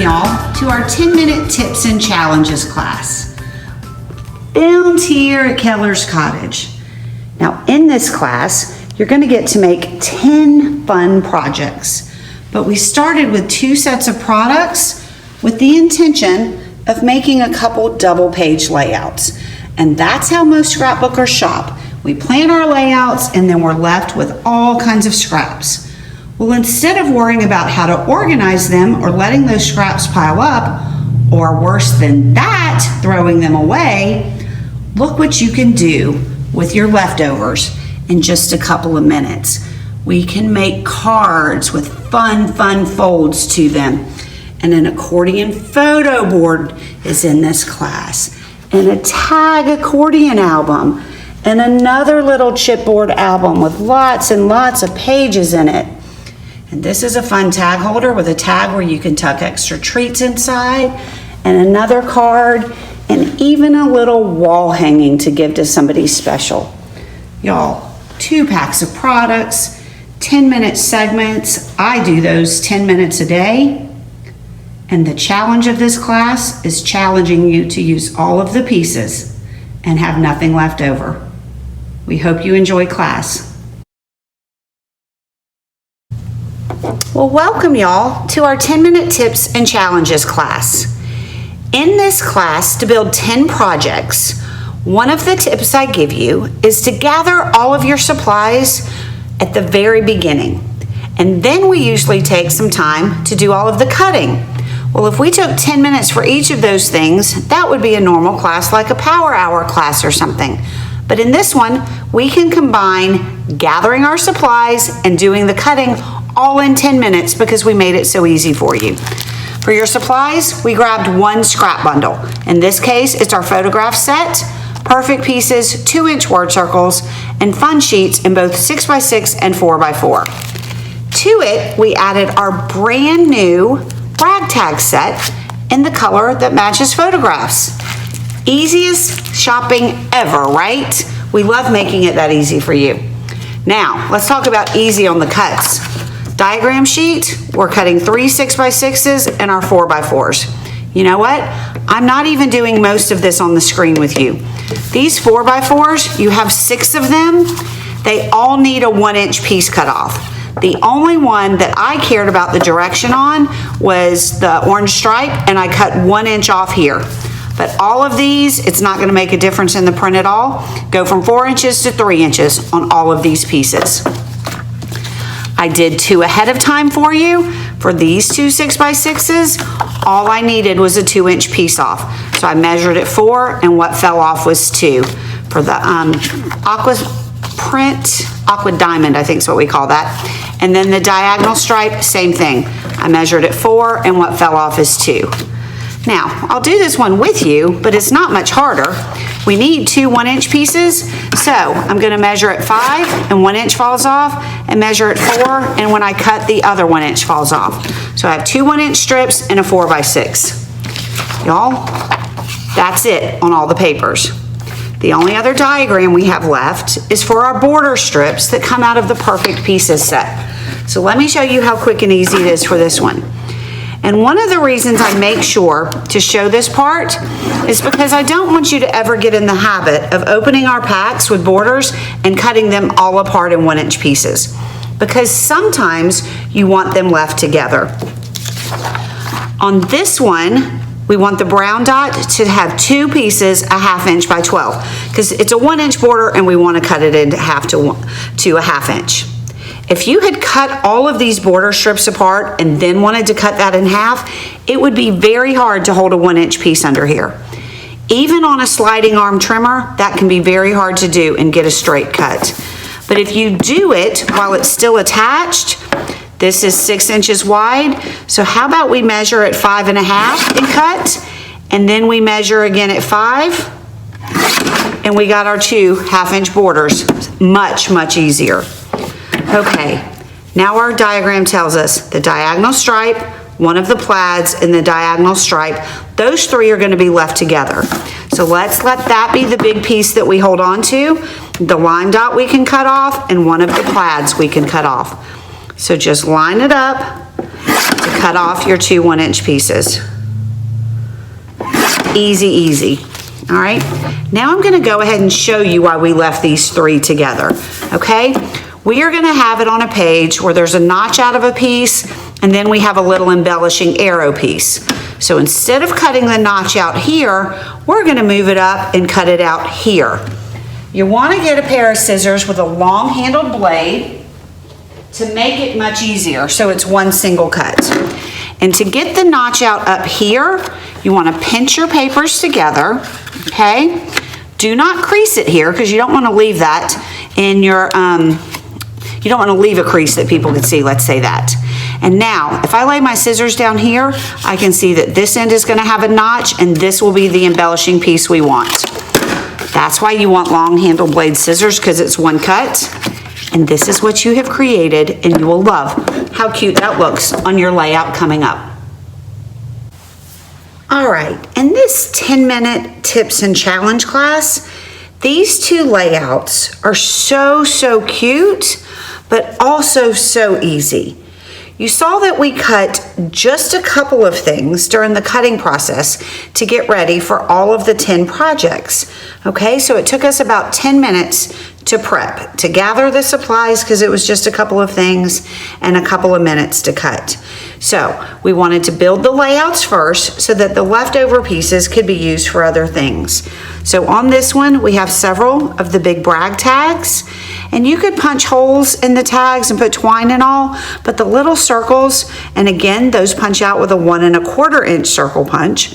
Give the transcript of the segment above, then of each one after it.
y'all to our 10-minute tips and challenges class. Filmed here at Keller's Cottage. Now in this class, you're going to get to make 10 fun projects. But we started with 2 sets of products with the intention of making a couple double page layouts. And that's how most scrapbookers shop. We plan our layouts and then we're left with all kinds of scraps. Well, instead of worrying about how to organize them or letting those scraps pile up, or worse than that, throwing them away, look what you can do with your leftovers in just a couple of minutes. We can make cards with fun folds to them. And an accordion photo board is in this class. And a tag accordion album. And another little chipboard album with lots and lots of pages in it. And this is a fun tag holder with a tag where you can tuck extra treats inside, and another card, and even a little wall hanging to give to somebody special. Y'all, 2 packs of products, 10-minute segments. I do those 10 minutes a day. And the challenge of this class is challenging you to use all of the pieces and have nothing left over. We hope you enjoy class. Well, welcome y'all to our 10-minute tips and challenges class. In this class, to build 10 projects, one of the tips I give you is to gather all of your supplies at the very beginning. And then we usually take some time to do all of the cutting. Well, if we took 10 minutes for each of those things, that would be a normal class like a power hour class or something. But in this one, we can combine gathering our supplies and doing the cutting all in 10 minutes because we made it so easy for you. For your supplies, we grabbed 1 scrap bundle. In this case, it's our photograph set, perfect pieces, 2-inch word circles, and fun sheets in both 6x6 and 4x4. To it, we added our brand new ragtag set in the color that matches photographs. Easiest shopping ever, right? We love making it that easy for you. Now, let's talk about easy on the cuts. Diagram sheet, we're cutting 3 6x6s and our 4x4s. You know what? I'm not even doing most of this on the screen with you. These 4x4s, you have 6 of them. They all need a 1-inch piece cut off. The only one that I cared about the direction on was the orange stripe, and I cut 1 inch off here. But all of these, it's not gonna make a difference in the print at all. Go from 4 inches to 3 inches on all of these pieces. I did 2 ahead of time for you. For these 2 6x6s, all I needed was a 2-inch piece off. So I measured it 4, and what fell off was 2. For the aqua diamond, I think is what we call that. And then the diagonal stripe, same thing. I measured it 4, and what fell off is 2. Now, I'll do this one with you, but it's not much harder. We need 2 1-inch pieces, so I'm gonna measure at 5, and 1 inch falls off, and measure at 4, and when I cut, the other 1 inch falls off. So I have 2 1-inch strips and a 4x6. Y'all, that's it on all the papers. The only other diagram we have left is for our border strips that come out of the perfect pieces set. So let me show you how quick and easy it is for this one. And one of the reasons I make sure to show this part is because I don't want you to ever get in the habit of opening our packs with borders and cutting them all apart in 1-inch pieces, because sometimes you want them left together. On this one, we want the brown dot to have 2 pieces, a 1/2 inch by 12, because it's a 1-inch border and we want to cut it in half to a 1/2 inch. If you had cut all of these border strips apart and then wanted to cut that in half, it would be very hard to hold a 1-inch piece under here. Even on a sliding arm trimmer, that can be very hard to do and get a straight cut. But if you do it while it's still attached, this is 6 inches wide. So how about we measure at 5.5 and cut, and then we measure again at 5, and we got our 2 1/2-inch borders. Much, much easier. Okay, now our diagram tells us the diagonal stripe, one of the plaids, and the diagonal stripe. Those 3 are going to be left together. So let's let that be the big piece that we hold on to. The line dot we can cut off, and one of the plaids we can cut off. So just line it up to cut off your 2 1-inch pieces. Easy, easy. All right, now I'm gonna go ahead and show you why we left these 3 together, okay? We are gonna have it on a page where there's a notch out of a piece, and then we have a little embellishing arrow piece. So instead of cutting the notch out here, we're gonna move it up and cut it out here. You wanna get a pair of scissors with a long handled blade to make it much easier, so it's one single cut. And to get the notch out up here, you wanna pinch your papers together, okay? Do not crease it here, because you don't wanna leave that in your, you don't wanna leave a crease that people can see, let's say that. And now, if I lay my scissors down here, I can see that this end is gonna have a notch, and this will be the embellishing piece we want. That's why you want long handled blade scissors, because it's one cut. And this is what you have created, and you will love how cute that looks on your layout coming up. All right, in this 10-minute tips and challenge class, these 2 layouts are so cute, but also so easy. You saw that we cut just a couple of things during the cutting process to get ready for all of the 10 projects. Okay, so it took us about 10 minutes to prep, to gather the supplies, because it was just a couple of things, and a couple of minutes to cut. So we wanted to build the layouts first so that the leftover pieces could be used for other things. So on this one, we have several of the big brag tags, and you could punch holes in the tags and put twine and all, but the little circles, and again, those punch out with a 1 1/4 inch circle punch.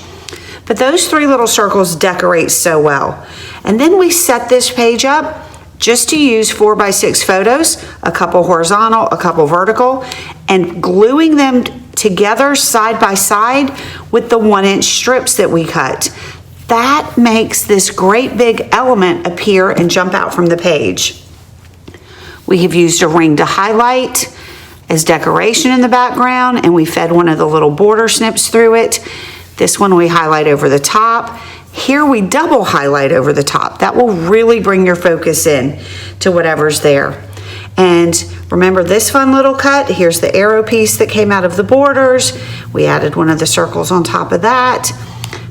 But those 3 little circles decorate so well. And then we set this page up just to use 4x6 photos, a couple horizontal, a couple vertical, and gluing them together side by side with the 1-inch strips that we cut. That makes this great big element appear and jump out from the page. We have used a ring to highlight as decoration in the background, and we fed one of the little border snips through it. This one we highlight over the top. Here we double highlight over the top. That will really bring your focus in to whatever's there. And remember this fun little cut? Here's the arrow piece that came out of the borders. We added one of the circles on top of that,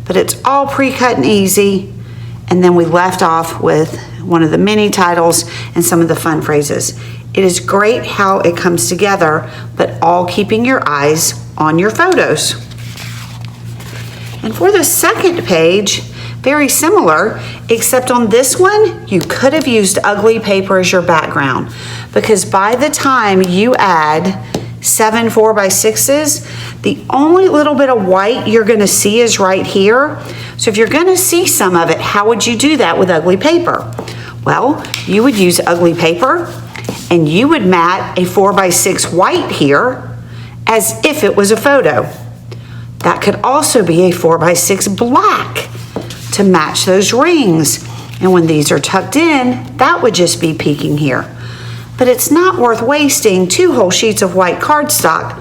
but it's all pre-cut and easy. And then we left off with one of the mini titles and some of the fun phrases. It is great how it comes together, but all keeping your eyes on your photos. And for the second page, very similar, except on this one, you could have used ugly paper as your background, because by the time you add 7 4x6s, the only little bit of white you're gonna see is right here. So if you're gonna see some of it, how would you do that with ugly paper? Well, you would use ugly paper, and you would mat a 4x6 white here as if it was a photo. That could also be a 4x6 black to match those rings. And when these are tucked in, that would just be peeking here. But it's not worth wasting 2 whole sheets of white cardstock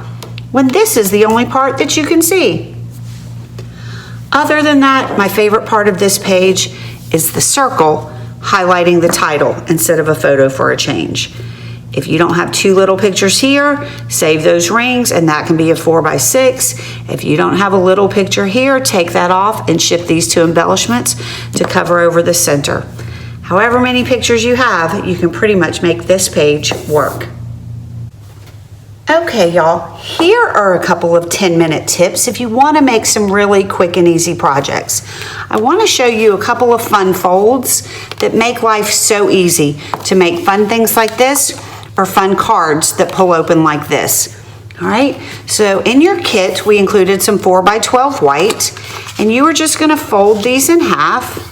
when this is the only part that you can see. Other than that, my favorite part of this page is the circle highlighting the title instead of a photo for a change. If you don't have 2 little pictures here, save those rings, and that can be a 4x6. If you don't have a little picture here, take that off and shift these 2 embellishments to cover over the center. However many pictures you have, you can pretty much make this page work. Okay, y'all, here are a couple of 10-minute tips if you want to make some really quick and easy projects. I want to show you a couple of fun folds that make life so easy to make fun things like this, or fun cards that pull open like this. All right, so in your kit, we included some 4x12 white, and you are just gonna fold these in half,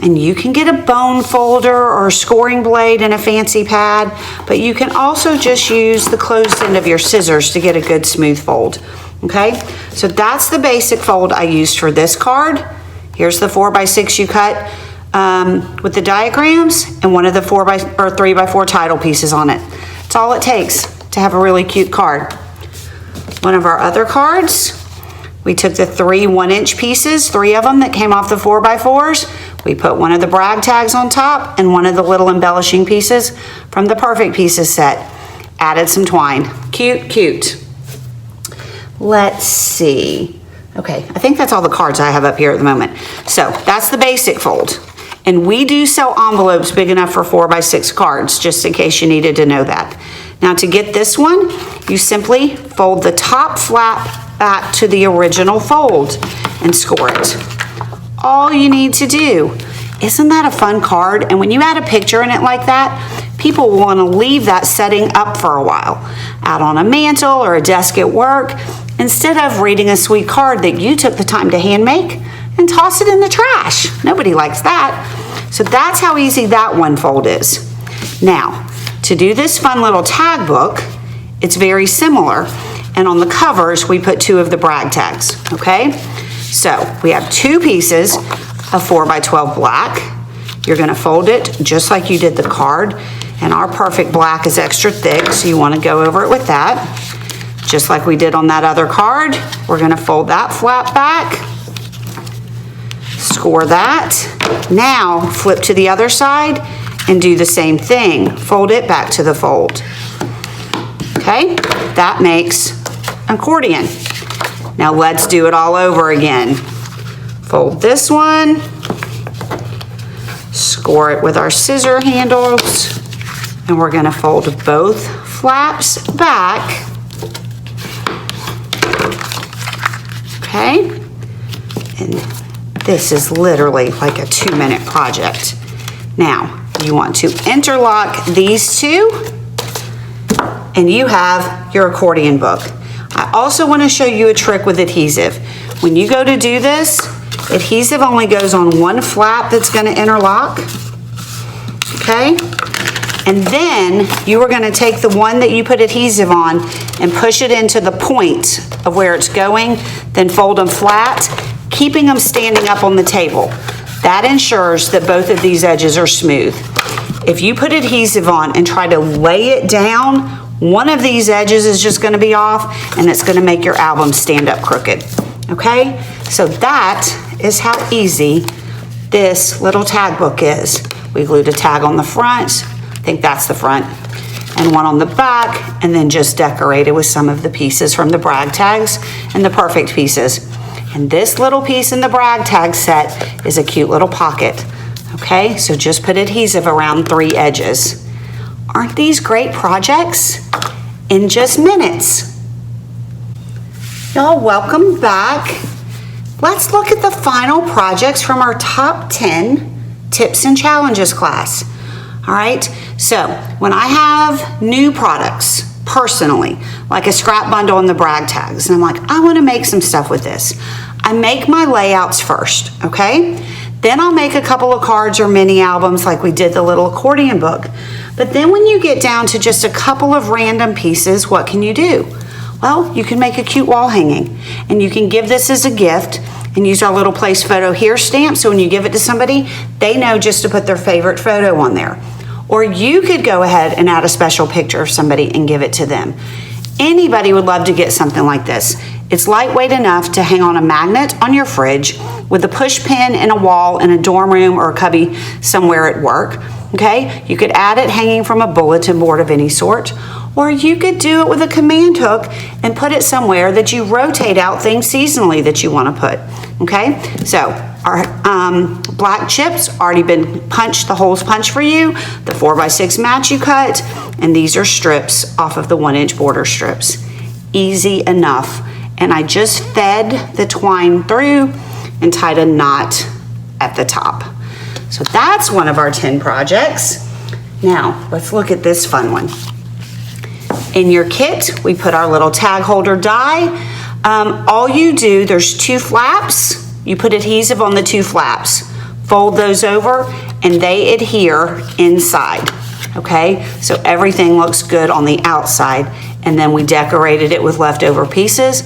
and you can get a bone folder or a scoring blade and a fancy pad, but you can also just use the closed end of your scissors to get a good smooth fold, okay? So that's the basic fold I used for this card. Here's the 4x6 you cut with the diagrams, and one of the 3x4 title pieces on it. That's all it takes to have a really cute card. One of our other cards, we took the 3 1-inch pieces, 3 of them that came off the 4x4s. We put one of the brag tags on top and one of the little embellishing pieces from the Perfect Pieces set. Added some twine. Cute, cute. let's see. Okay, I think that's all the cards I have up here at the moment. So that's the basic fold. And we do sell envelopes big enough for 4x6 cards, just in case you needed to know that. Now to get this one, you simply fold the top flap back to the original fold and score it. All you need to do. Isn't that a fun card? And when you add a picture in it like that, people will want to leave that setting up for a while, out on a mantle or a desk at work, instead of reading a sweet card that you took the time to hand make and toss it in the trash. Nobody likes that. So that's how easy that one fold is. Now, to do this fun little tag book, it's very similar. And on the covers, we put 2 of the brag tags, okay? So we have 2 pieces of 4x12 black. You're gonna fold it just like you did the card. And our perfect black is extra thick, so you wanna go over it with that. Just like we did on that other card, we're gonna fold that flap back, score that. Now flip to the other side and do the same thing. Fold it back to the fold. Okay, that makes an accordion. Now let's do it all over again. Fold this one, score it with our scissor handles, and we're gonna fold both flaps back. Okay, and this is literally like a 2-minute project. Now, you want to interlock these 2, and you have your accordion book. I also want to show you a trick with adhesive. When you go to do this, adhesive only goes on one flap that's going to interlock. Okay? And then you are going to take the one that you put adhesive on and push it into the point of where it's going, then fold them flat, keeping them standing up on the table. That ensures that both of these edges are smooth. If you put adhesive on and try to lay it down, one of these edges is just going to be off, and it's going to make your album stand up crooked. Okay? So that is how easy this little tag book is. We glued a tag on the front, I think that's the front, and one on the back, and then just decorated with some of the pieces from the brag tags and the perfect pieces. And this little piece in the brag tag set is a cute little pocket. Okay, so just put adhesive around 3 edges. Aren't these great projects? In just minutes. Y'all, welcome back. Let's look at the final projects from our top 10 tips and challenges class. All right, so when I have new products, personally, like a scrap bundle and the brag tags, and I'm like, I want to make some stuff with this. I make my layouts first, okay? Then I'll make a couple of cards or mini albums like we did the little accordion book. But then when you get down to just a couple of random pieces, what can you do? Well, you can make a cute wall hanging, and you can give this as a gift and use our little place photo here stamp, so when you give it to somebody, they know just to put their favorite photo on there. Or you could go ahead and add a special picture of somebody and give it to them. Anybody would love to get something like this. It's lightweight enough to hang on a magnet on your fridge with a push pin in a wall in a dorm room or a cubby somewhere at work. Okay, you could add it hanging from a bulletin board of any sort, or you could do it with a command hook and put it somewhere that you rotate out things seasonally that you want to put. Okay, so our black chips already been punched, the holes punched for you, the 4x6 mat you cut, and these are strips off of the 1-inch border strips. Easy enough. And I just fed the twine through and tied a knot at the top. So that's one of our 10 projects. Now, let's look at this fun one. In your kit, we put our little tag holder die. All you do, there's 2 flaps. You put adhesive on the 2 flaps. Fold those over, and they adhere inside. Okay, so everything looks good on the outside, and then we decorated it with leftover pieces,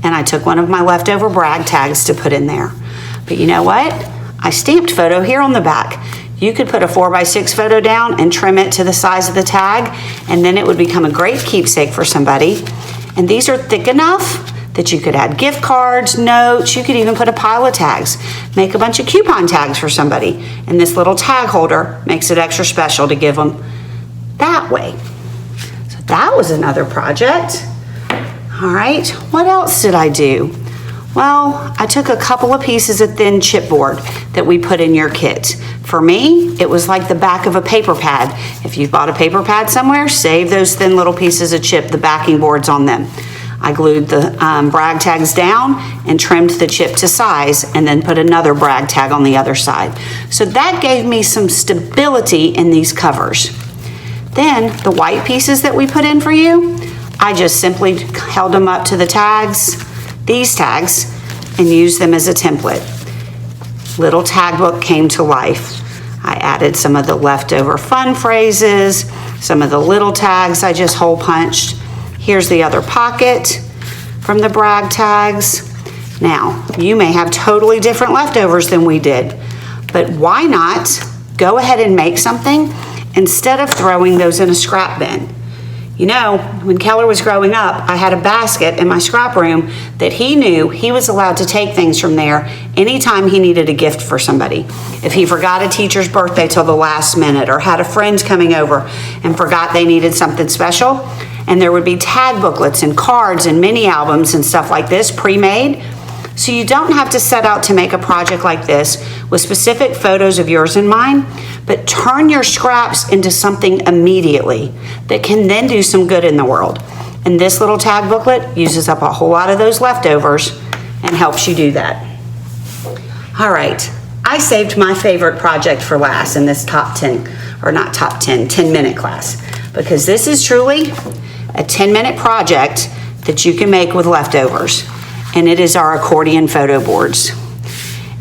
and I took one of my leftover brag tags to put in there. But you know what? I stamped photo here on the back. You could put a 4x6 photo down and trim it to the size of the tag, and then it would become a great keepsake for somebody. And these are thick enough that you could add gift cards, notes, you could even put a pile of tags. Make a bunch of coupon tags for somebody. And this little tag holder makes it extra special to give them that way. So that was another project. All All right, what else did I do? Well, I took a couple of pieces of thin chipboard that we put in your kit. For me, it was like the back of a paper pad. If you bought a paper pad somewhere, save those thin little pieces of chip, the backing boards on them. I glued the brag tags down and trimmed the chip to size and then put another brag tag on the other side. So that gave me some stability in these covers. Then the white pieces that we put in for you, I just simply held them up to the tags, these tags, and used them as a template. Little tag book came to life. I added some of the leftover fun phrases, some of the little tags I just hole punched. Here's the other pocket from the brag tags. Now, you may have totally different leftovers than we did, but why not go ahead and make something instead of throwing those in a scrap bin? You know, when Keller was growing up, I had a basket in my scrap room that he knew he was allowed to take things from there anytime he needed a gift for somebody. If he forgot a teacher's birthday till the last minute, or had a friend coming over and forgot they needed something special, and there would be tag booklets and cards and mini albums and stuff like this pre-made. So you don't have to set out to make a project like this with specific photos of yours in mind, but turn your scraps into something immediately that can then do some good in the world. And this little tag booklet uses up a whole lot of those leftovers and helps you do that. All right, I saved my favorite project for last in this top 10, or not top 10, 10-minute class, because this is truly a 10-minute project that you can make with leftovers. And it is our accordion photo boards.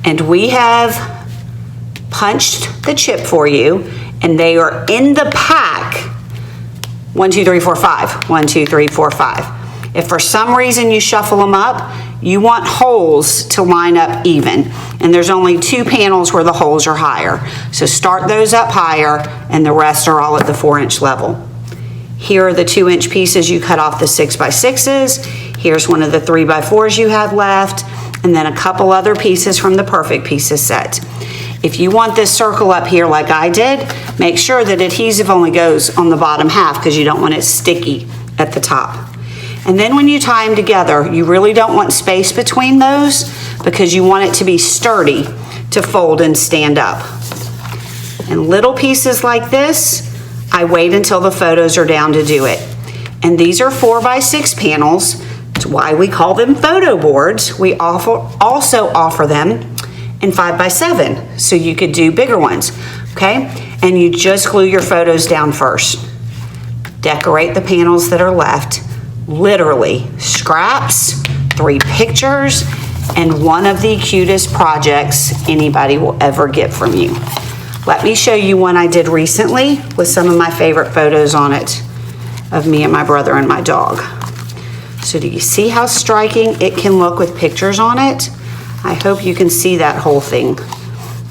And we have punched the chip for you, and they are in the pack 1, 2, 3, 4, 5. 1, 2, 3, 4, 5. If for some reason you shuffle them up, you want holes to line up even. And there's only 2 panels where the holes are higher. So start those up higher, and the rest are all at the 4-inch level. Here are the 2-inch pieces you cut off the 6x6s. Here's one of the 3x4s you have left, and then a couple other pieces from the Perfect Pieces set. If you want this circle up here like I did, make sure that adhesive only goes on the bottom half because you don't want it sticky at the top. And then when you tie them together, you really don't want space between those because you want it to be sturdy to fold and stand up. And little pieces like this, I wait until the photos are down to do it. And these are 4x6 panels. That's why we call them photo boards. We also offer them in 5x7, so you could do bigger ones, okay? And you just glue your photos down first. Decorate the panels that are left. Literally, scraps, 3 pictures, and one of the cutest projects anybody will ever get from you. Let me show you one I did recently with some of my favorite photos on it of me and my brother and my dog. So do you see how striking it can look with pictures on it? I hope you can see that whole thing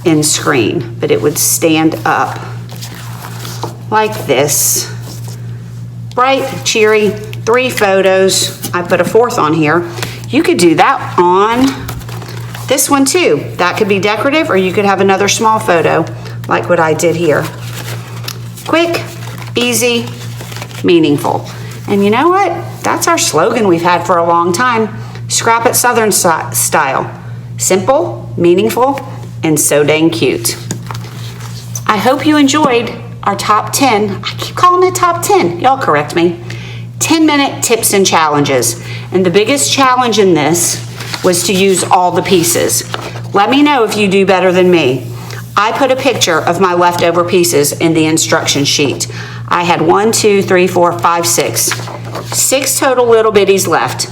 in screen, but it would stand up like this. Bright, cheery, 3 photos. I put a 4th on here. You could do that on this one too. That could be decorative, or you could have another small photo like what I did here. Quick, easy, meaningful. And you know what? That's our slogan we've had for a long time. Scrap it Southern style. Simple, meaningful, and so dang cute. I hope you enjoyed our top 10. I keep calling it top 10. Y'all correct me. 10-minute tips and challenges. And the biggest challenge in this was to use all the pieces. Let me know if you do better than me. I put a picture of my leftover pieces in the instruction sheet. I had 1, 2, 3, 4, 5, 6. 6 total little bitties left.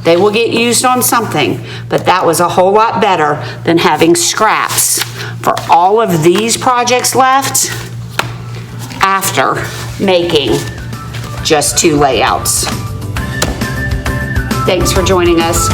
They will get used on something, but that was a whole lot better than having scraps for all of these projects left after making just 2 layouts. Thanks for joining us.